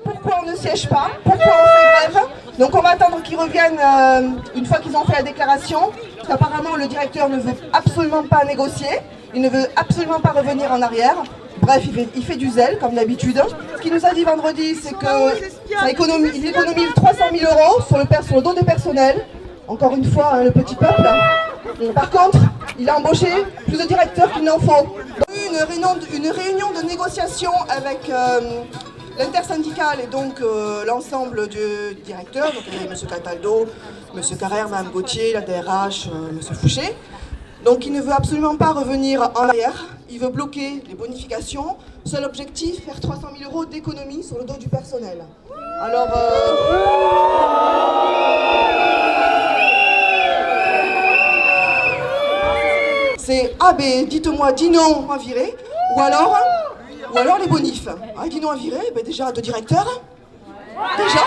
Pourquoi on ne siège pas, pourquoi on fait grève. Donc on va attendre qu'ils reviennent une fois qu'ils ont fait la déclaration. Apparemment le directeur ne veut absolument pas négocier, il ne veut absolument pas revenir en arrière. Bref, il fait du zèle comme d'habitude. Ce qu'il nous a dit vendredi, c'est qu'il économise 300 000 € sur le don des personnels. Encore une fois, le petit peuple. Par contre, il a embauché plus de directeurs qu'il n'en faut. Une réunion de négociation avec l'intersyndicale et donc l'ensemble du directeur, donc M. Cataldo, M. Carrère, Mme Gauthier, la DRH, M. Fouché. Donc il ne veut absolument pas revenir en arrière, il veut bloquer les bonifications. Seul objectif, faire 300 000 € d'économie sur le dos du personnel. Alors... c'est « Ah ben dites-moi, dis non, on va virer » ou alors les bonifs. Ah, dis non à virer, ben déjà 2 directeurs. Déjà.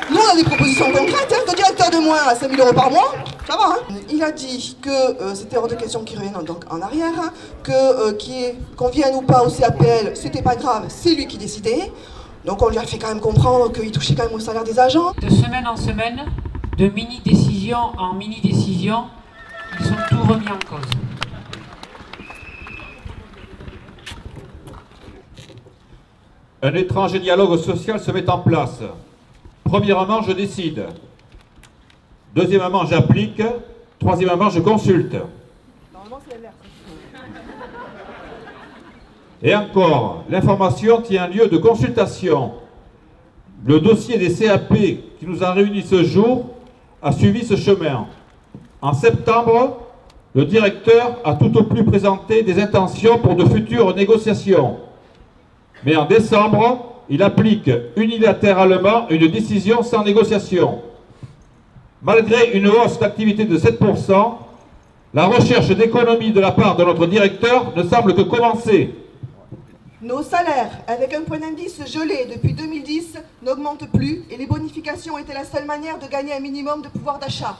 Nous on a des propositions concrètes, 2 directeurs de moins à 5 000 € par mois, ça va. Il a dit que c'était hors de question qu'il revienne donc en arrière, qu'on vienne ou pas au CAPL, c'était pas grave, c'est lui qui décidait. Donc on lui a fait quand même comprendre qu'il touchait quand même au salaire des agents. De semaine en semaine, de mini-décision en mini-décision, ils ont tout remis en cause. Un étrange dialogue social se met en place. Premièrement, je décide. Deuxièmement, j'applique. Troisièmement, je consulte. Normalement, c'est l'inverse. Et encore, l'information tient lieu de consultation. Le dossier des CAP qui nous a réunis ce jour a suivi ce chemin. En septembre, le directeur a tout au plus présenté des intentions pour de futures négociations. Mais en décembre, il applique unilatéralement une décision sans négociation. Malgré une hausse d'activité de 7%, la recherche d'économie de la part de notre directeur ne semble que commencer. Nos salaires, avec un point d'indice gelé depuis 2010, n'augmentent plus et les bonifications étaient la seule manière de gagner un minimum de pouvoir d'achat.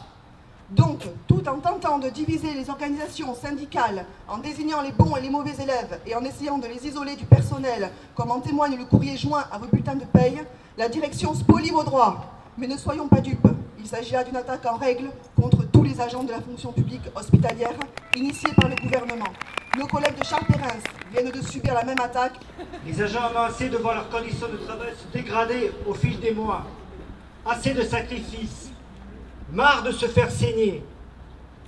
Donc, tout en tentant de diviser les organisations syndicales, en désignant les bons et les mauvais élèves et en essayant de les isoler du personnel, comme en témoigne le courrier joint à vos bulletins de paye, la direction spolie vos droits. Mais ne soyons pas dupes, il s'agit là d'une attaque en règle contre tous les agents de la fonction publique hospitalière, initiée par le gouvernement. Nos collègues de Charles Perrins viennent de subir la même attaque. Les agents ont assez de voir leurs conditions de travail se dégrader au fil des mois. Assez de sacrifices. Marre de se faire saigner.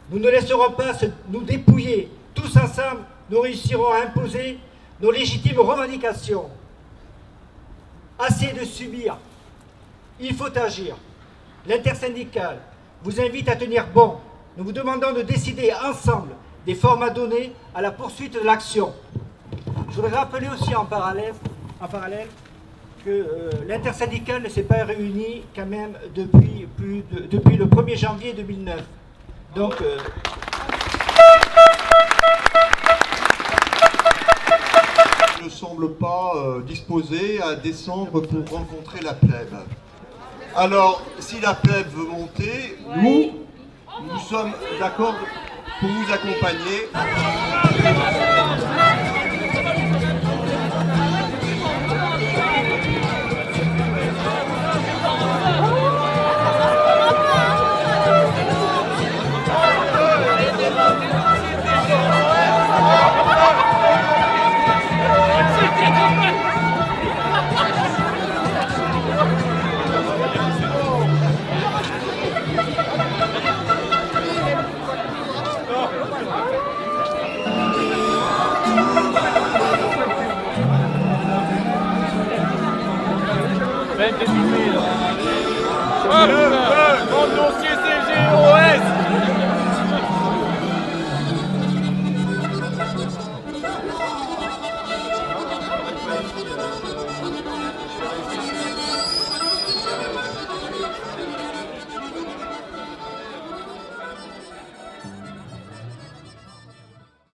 Nous ne laisserons pas nous dépouiller. Tous ensemble, nous réussirons à imposer nos légitimes revendications. Assez de subir. Il faut agir. L'intersyndicale vous invite à tenir bon. Nous vous demandons de décider ensemble des formes à donner à la poursuite de l'action. Je voudrais rappeler aussi en parallèle que l'intersyndicale ne s'est pas réunie quand même depuis le 1er janvier 2009. Donc, ne semble pas disposé à descendre pour rencontrer la plèbe. Alors, si la plèbe veut monter, nous sommes d'accord pour vous accompagner. Mon dossier CGOS